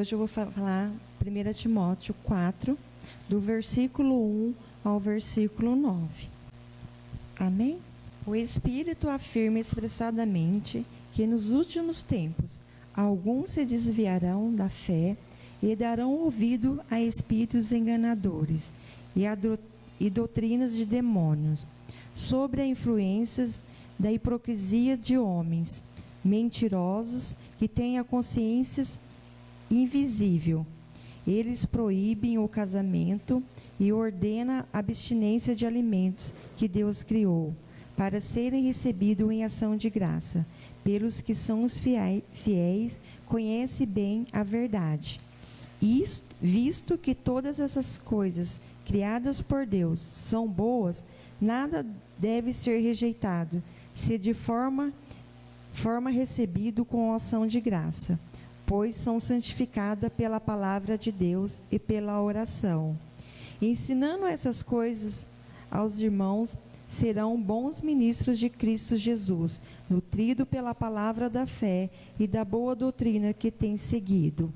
hoje eu vou falar 1 Timóteo 4, do versículo 1 ao versículo 9. Amém? O Espírito afirma expressadamente que nos últimos tempos alguns se desviarão da fé e darão ouvido a espíritos enganadores e doutrinas de demônios, sobre as influências da hipocrisia de homens mentirosos que têm a consciência invisível. Eles proíbem o casamento e ordenam a abstinência de alimentos que Deus criou, para serem recebidos em ação de graça, pelos que são os fiéis, conhecem bem a verdade. Visto que todas essas coisas criadas por Deus são boas, nada deve ser rejeitado, se de forma recebido com ação de graça, pois são santificadas pela palavra de Deus e pela oração. Ensinando essas coisas aos irmãos, serão bons ministros de Cristo Jesus, nutridos pela palavra da fé e da boa doutrina que têm seguido.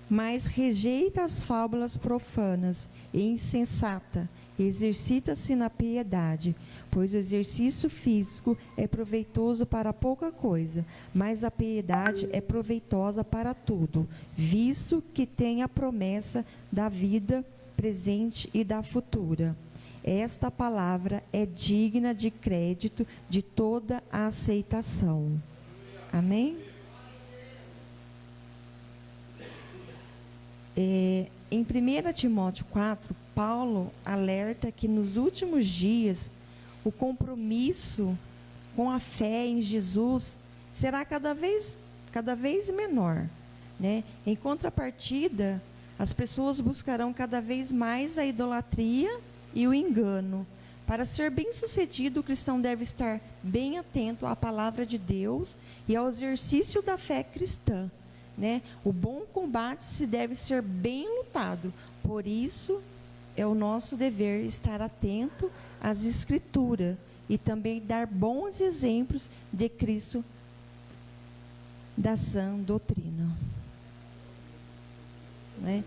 Mas rejeita as fábulas profanas e insensata, exercita-se na piedade, pois o exercício físico é proveitoso para pouca coisa, mas a piedade é proveitosa para tudo, visto que tem a promessa da vida presente e da futura. Esta palavra é digna de crédito de toda a aceitação. Amém? Em 1 Timóteo 4, Paulo alerta que nos últimos dias o compromisso com a fé em Jesus será cada vez menor, né? Em contrapartida, as pessoas buscarão cada vez mais a idolatria e o engano. Para ser bem-sucedido, o cristão deve estar bem atento à palavra de Deus e ao exercício da fé cristã, né? O bom combate se deve ser bem lutado. Por isso, é o nosso dever estar atento às Escrituras e também dar bons exemplos de Cristo da sã doutrina, né?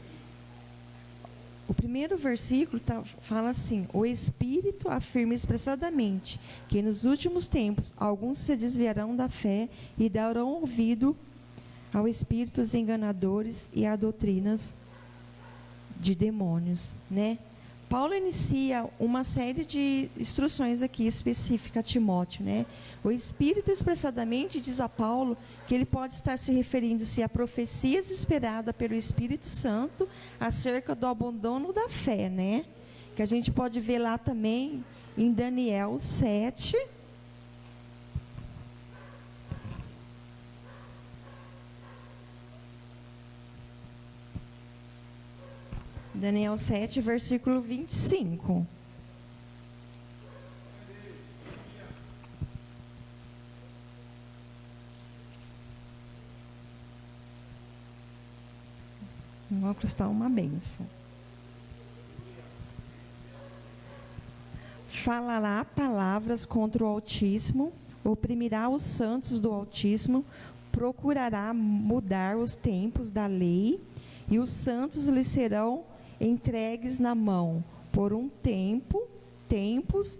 O primeiro versículo fala assim: o Espírito afirma expressadamente que nos últimos tempos alguns se desviarão da fé e darão ouvido aos espíritos enganadores e a doutrinas de demônios, né? Paulo inicia uma série de instruções aqui específicas a Timóteo, né? O Espírito expressadamente diz a Paulo que ele pode estar se referindo-se a profecias esperadas pelo Espírito Santo acerca do abandono da fé, né? Que a gente pode ver lá também em Daniel 7. Daniel 7, versículo 25. O óculos está uma bênção. Falará palavras contra o Altíssimo, oprimirá os santos do Altíssimo, procurará mudar os tempos da lei, e os santos lhe serão entregues na mão por um tempos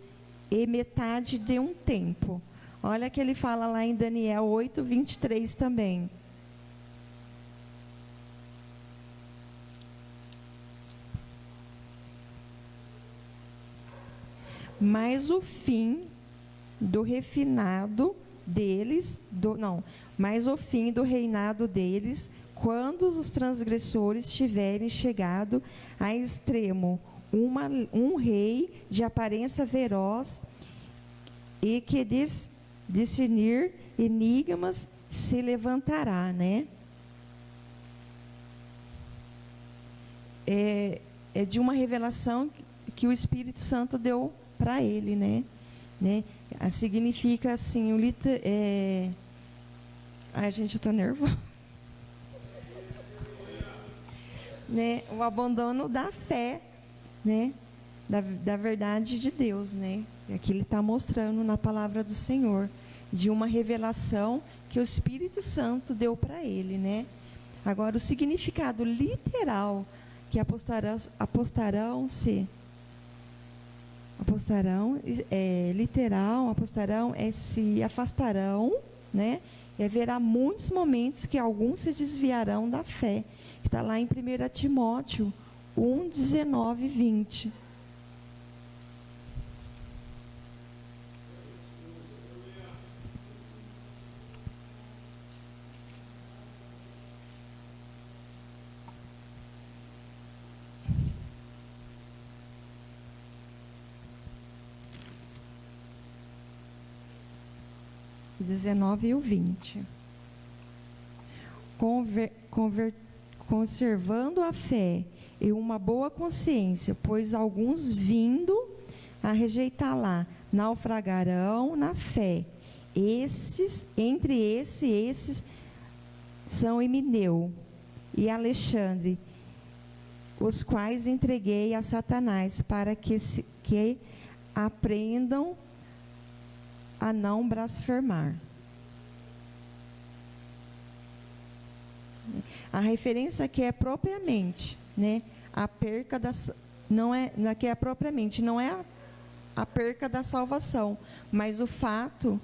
e metade de um tempo. Olha que ele fala lá em Daniel 8, 23 também. Mas o fim do refinado deles, mas o fim do reinado deles, quando os transgressores tiverem chegado a extremo, um rei de aparência feroz e que discernir enigmas se levantará, né? É de uma revelação que o Espírito Santo deu para ele, né? Significa assim, ai, gente, eu estou nervosa. Né, o abandono da fé, né, da verdade de Deus, né? Aqui ele está mostrando na palavra do Senhor, de uma revelação que o Espírito Santo deu para ele, né? Agora, o significado literal que apostarão é se afastarão, né? E haverá muitos momentos que alguns se desviarão da fé, que está lá em 1 Timóteo 1, 19 e 20. O 19 e o 20. Conservando a fé e uma boa consciência, pois alguns vindo a rejeitá-la naufragarão na fé. Entre esses são Emineu e Alexandre, os quais entreguei a Satanás para que aprendam a não blasfemar. A referência aqui é propriamente, né, a perca não é a perca da salvação, mas o fato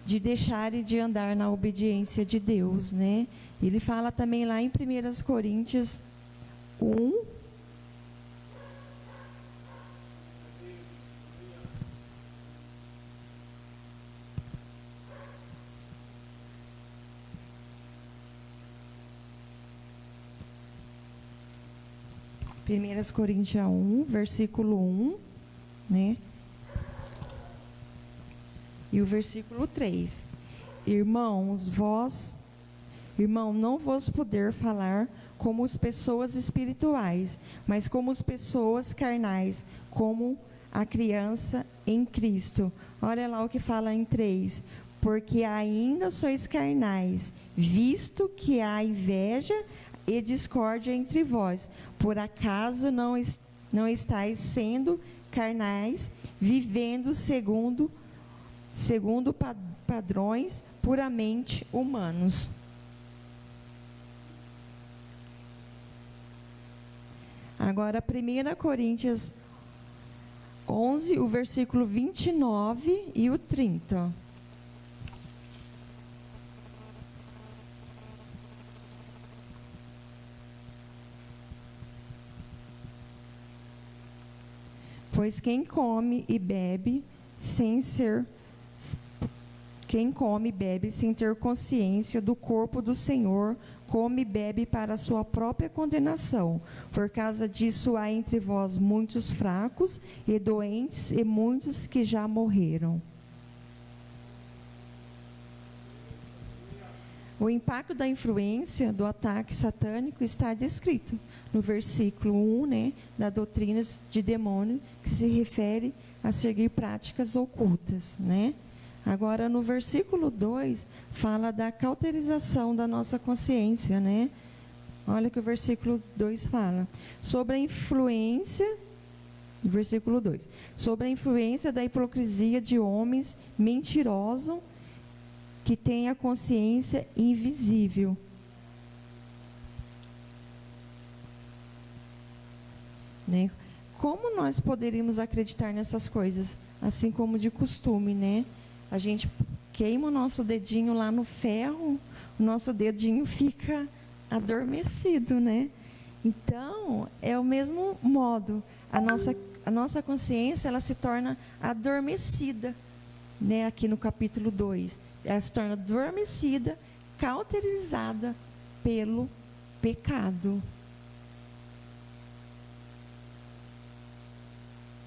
de deixarem de andar na obediência de Deus, né? Ele fala também lá em 1 Coríntios 1, Coríntios 1, versículo 1, né? E o versículo 3. Irmão, não vos poder falar como as pessoas espirituais, mas como as pessoas carnais, como a criança em Cristo. Olha lá o que fala em 3. Porque ainda sois carnais, visto que há inveja e discórdia entre vós. Por acaso não estáis sendo carnais, vivendo segundo padrões puramente humanos? Agora, 1 Coríntios 11, o versículo 29 e o 30. Pois quem come e bebe sem ter consciência do corpo do Senhor, come e bebe para a sua própria condenação. Por causa disso há entre vós muitos fracos e doentes e muitos que já morreram. O impacto da influência do ataque satânico está descrito no versículo 1, né, da doutrina de demônio, que se refere a seguir práticas ocultas, né? Agora, no versículo 2, fala da cauterização da nossa consciência, né? Olha o que o versículo 2 fala. Sobre a influência, versículo 2, sobre a influência da hipocrisia de homens mentirosos que têm a consciência invisível. Né? Como nós poderíamos acreditar nessas coisas, assim como de costume, né? A gente queima o nosso dedinho lá no ferro, o nosso dedinho fica adormecido, né? Então, é o mesmo modo, a nossa consciência, ela se torna adormecida, né? Aqui no capítulo 2, ela se torna adormecida, cauterizada pelo pecado.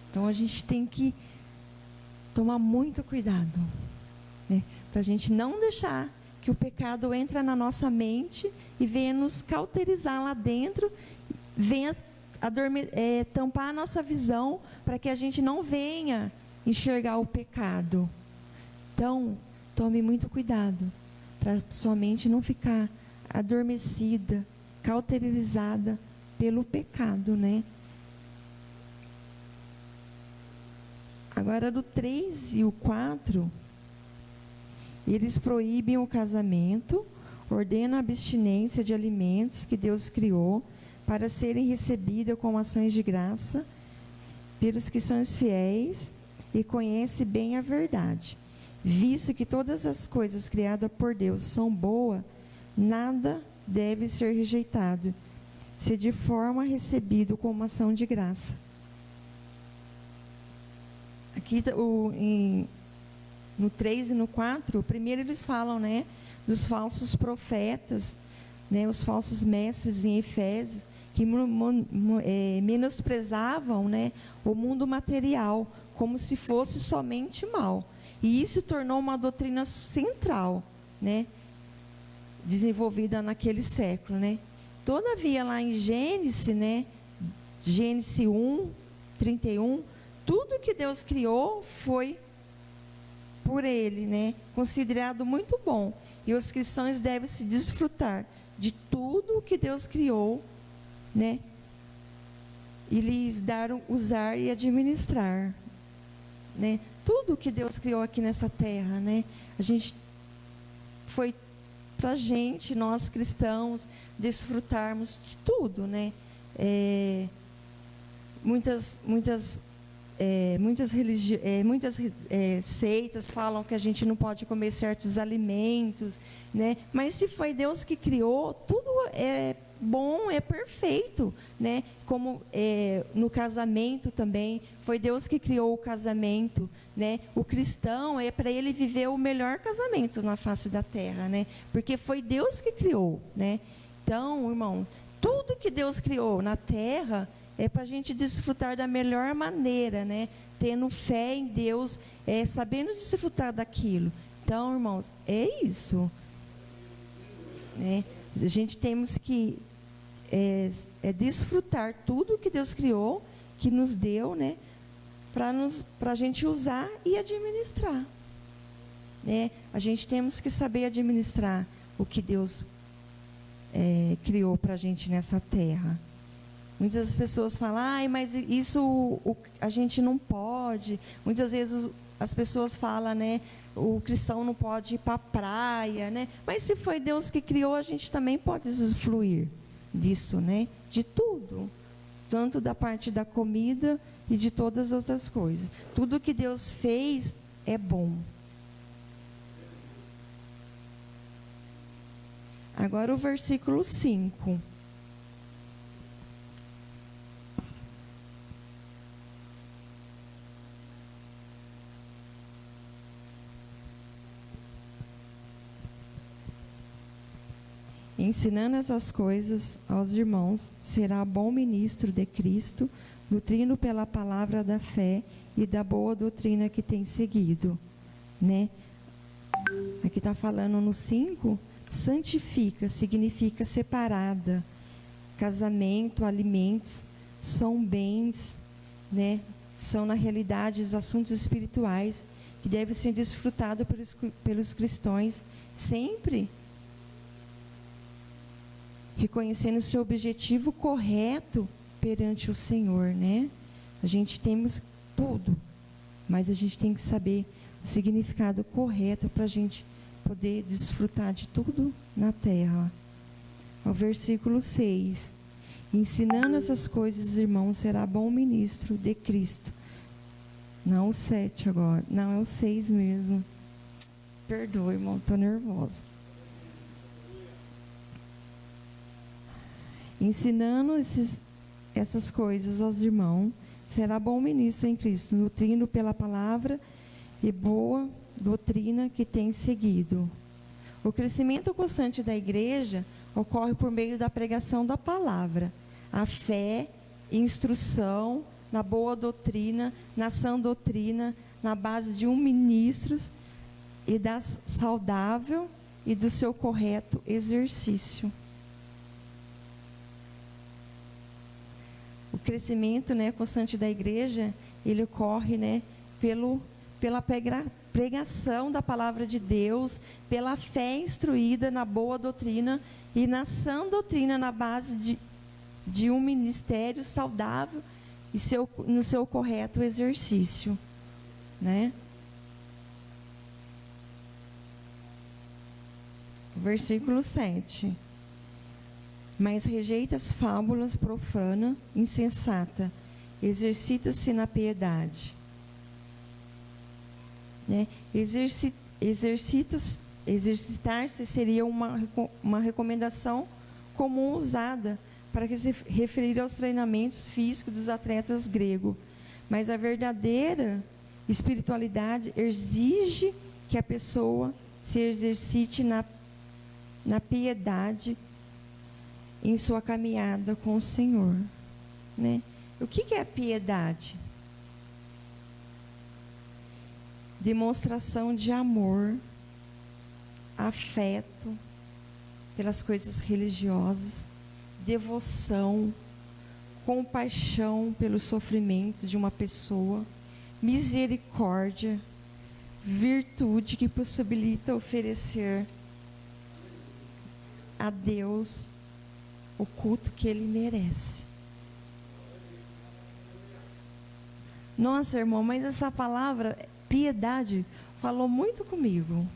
Então, a gente tem que tomar muito cuidado, né? Para a gente não deixar que o pecado entre na nossa mente e venha nos cauterizar lá dentro, venha tampar a nossa visão, para que a gente não venha enxergar o pecado. Então, tome muito cuidado, para sua mente não ficar adormecida, cauterizada pelo pecado, né? Agora, do 3 e o 4, eles proíbem o casamento, ordena a abstinência de alimentos que Deus criou para serem recebidos com ações de graça pelos que são fiéis e conhecem bem a verdade. Visto que todas as coisas criadas por Deus são boas, nada deve ser rejeitado, se de forma recebido como ação de graça. Aqui no 3 e no 4, primeiro eles falam, né, dos falsos profetas, né, os falsos mestres em Efésios, que menosprezavam, né, o mundo material, como se fosse somente mal. E isso tornou uma doutrina central, né, desenvolvida naquele século, né. Todavia, lá em Gênesis, né, Gênesis 1, 31, tudo que Deus criou foi por Ele, né, considerado muito bom. E os cristãos devem se desfrutar de tudo que Deus criou, né, e lhes dar, usar e administrar, né, tudo que Deus criou aqui nessa terra, né, a gente foi para a gente, nós cristãos, desfrutarmos de tudo, né, muitas seitas falam que a gente não pode comer certos alimentos, né? Mas se foi Deus que criou, tudo é bom, é perfeito, né? Como no casamento também, foi Deus que criou o casamento, né? O cristão é para ele viver o melhor casamento na face da terra, né? Porque foi Deus que criou, né? Então, irmão, tudo que Deus criou na terra é para a gente desfrutar da melhor maneira, né? Tendo fé em Deus, sabendo desfrutar daquilo. Então, irmãos, é isso, né? A gente temos que desfrutar tudo que Deus criou, que nos deu, né? Para a gente usar e administrar, né? A gente temos que saber administrar o que Deus criou para a gente nessa terra. Muitas pessoas falam, mas isso a gente não pode. Muitas vezes as pessoas falam, né, o cristão não pode ir para a praia, né? Mas se foi Deus que criou, a gente também pode usufruir disso, né? De tudo, tanto da parte da comida e de todas as outras coisas. Tudo que Deus fez é bom. Agora o versículo 5. Ensinando essas coisas aos irmãos, será bom ministro de Cristo, nutrindo pela palavra da fé e da boa doutrina que tem seguido, né? Aqui está falando no 5, santifica, significa separada. Casamento, alimentos, são bens, né? São na realidade os assuntos espirituais que devem ser desfrutados pelos cristãos, sempre reconhecendo seu objetivo correto perante o Senhor, né? A gente temos tudo, mas a gente tem que saber o significado correto para a gente poder desfrutar de tudo na terra. O versículo 6. Ensinando essas coisas, irmãos, será bom ministro de Cristo. Não o 7 agora, não, é o 6 mesmo. Perdoa, irmão, estou nervosa. Ensinando essas coisas aos irmãos, será bom ministro em Cristo, nutrindo pela palavra e boa doutrina que tem seguido. O crescimento constante da igreja ocorre por meio da pregação da palavra, a fé, instrução, na boa doutrina, na sã doutrina, na base de ministros e da saudável e do seu correto exercício. O crescimento, né, constante da igreja, ele ocorre, né, pela pregação da palavra de Deus, pela fé instruída na boa doutrina e na sã doutrina, na base de um ministério saudável e no seu correto exercício, né? versículo 7. Mas rejeita as fábulas profana, insensata, exercita-se na piedade. Né? Exercitar-se seria uma recomendação comum usada para se referir aos treinamentos físicos dos atletas gregos. Mas a verdadeira espiritualidade exige que a pessoa se exercite na piedade em sua caminhada com o Senhor. Né? O que é piedade? Demonstração de amor, afeto pelas coisas religiosas, devoção, compaixão pelo sofrimento de uma pessoa, misericórdia, virtude que possibilita oferecer a Deus o culto que Ele merece. Nossa, irmão, mas essa palavra piedade falou muito comigo.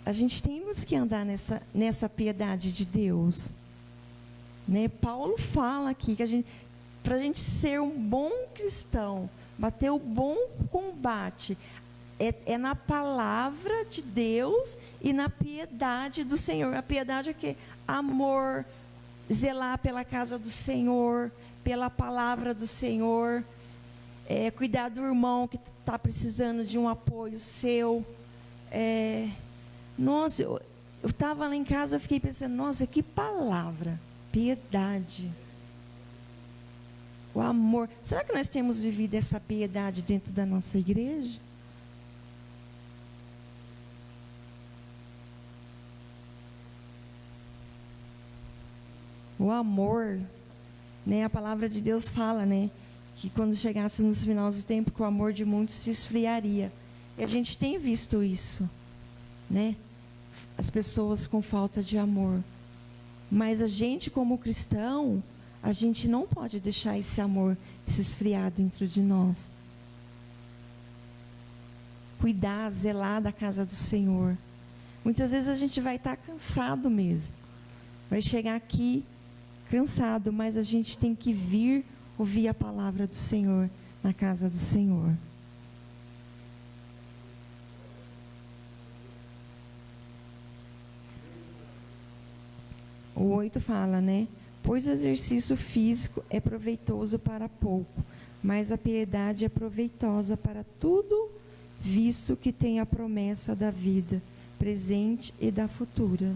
A gente temos que andar nessa piedade de Deus. Né? Paulo fala aqui que para a gente ser um bom cristão, bater o bom combate, é na palavra de Deus e na piedade do Senhor. A piedade é o quê? Amor, zelar pela casa do Senhor, pela palavra do Senhor, cuidar do irmão que está precisando de um apoio seu. Nossa, eu estava lá em casa, eu fiquei pensando, nossa, que palavra, piedade, o amor. Será que nós temos vivido essa piedade dentro da nossa igreja? O amor, né? A palavra de Deus fala, né, que quando chegasse nos finais do tempo, que o amor de muitos se esfriaria. E a gente tem visto isso, né? As pessoas com falta de amor. Mas a gente, como cristão, a gente não pode deixar esse amor se esfriar dentro de nós. Cuidar, zelar da casa do Senhor. Muitas vezes a gente vai estar cansado mesmo. Vai chegar aqui cansado, mas a gente tem que vir ouvir a palavra do Senhor na casa do Senhor. O 8 fala, né? Pois o exercício físico é proveitoso para pouco, mas a piedade é proveitosa para tudo, visto que tem a promessa da vida presente e da futura.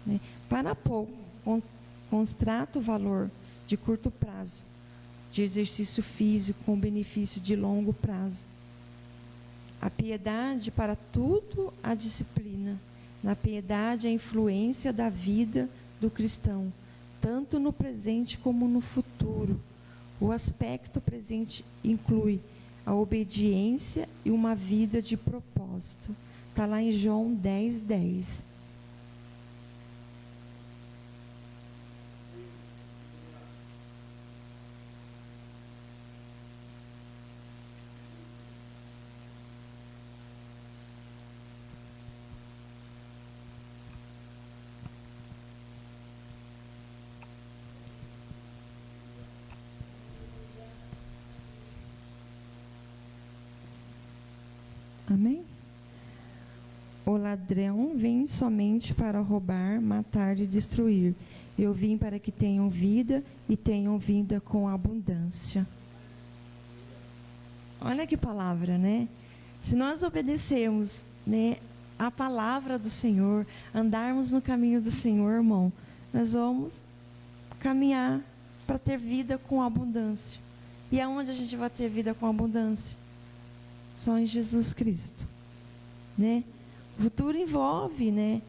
Né? Para pouco, constata o valor de curto prazo, de exercício físico com benefício de longo prazo. A piedade para tudo, a disciplina. Na piedade, a influência da vida do cristão, tanto no presente como no futuro. O aspecto presente inclui a obediência e uma vida de propósito. Está lá em João 10:10. Amém? O ladrão vem somente para roubar, matar e destruir. Eu vim para que tenham vida e tenham vida com abundância. Olha que palavra, né? Se nós obedecermos, né, a palavra do Senhor, andarmos no caminho do Senhor, irmão, nós vamos caminhar para ter vida com abundância. E aonde a gente vai ter vida com abundância? Só em Jesus Cristo, né? O futuro envolve, né,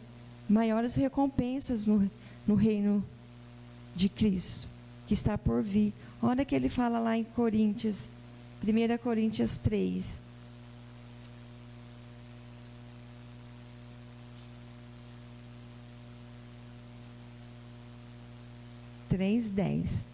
maiores recompensas no reino de Cristo, que está por vir. Olha que ele fala lá em Coríntios, 1 Coríntios 3. Três, 10.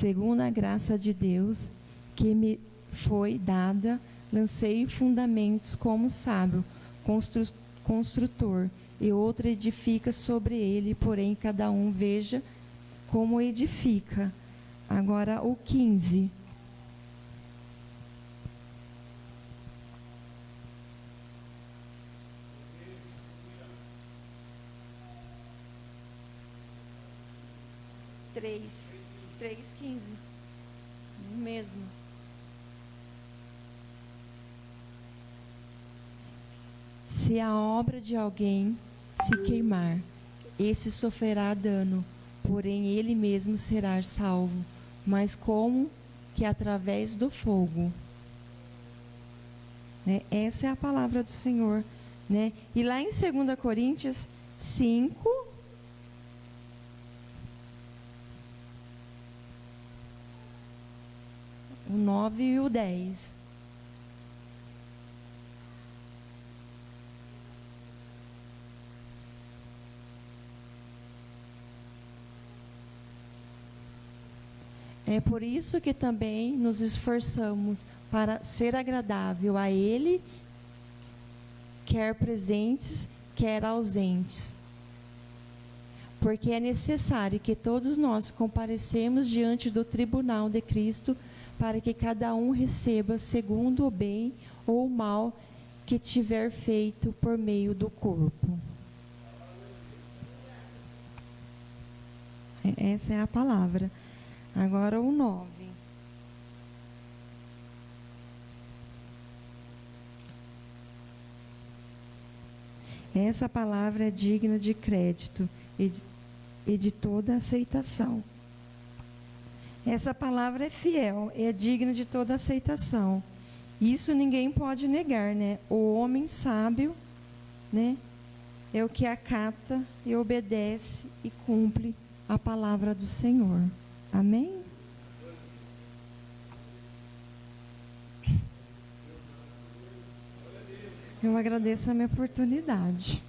segundo a graça de Deus que me foi dada, lancei fundamentos como sábio construtor, e outro edifica sobre ele, porém cada um veja como edifica. Agora o 15. Três, 15. O mesmo. Se a obra de alguém se queimar, esse sofrerá dano, porém ele mesmo será salvo, mas como que através do fogo. Né? Essa é a palavra do Senhor. Né? E lá em 2 Coríntios 5, o 9 e o 10. É por isso que também nos esforçamos para ser agradável a Ele, quer presentes, quer ausentes. Porque é necessário que todos nós comparecemos diante do tribunal de Cristo, para que cada um receba segundo o bem ou o mal que tiver feito por meio do corpo. Essa é a palavra. Agora o 9. Essa palavra é digna de crédito e de toda aceitação. Essa palavra é fiel, é digna de toda aceitação. Isso ninguém pode negar, né? O homem sábio, né, é o que acata e obedece e cumpre a palavra do Senhor. Amém? Eu agradeço a minha oportunidade.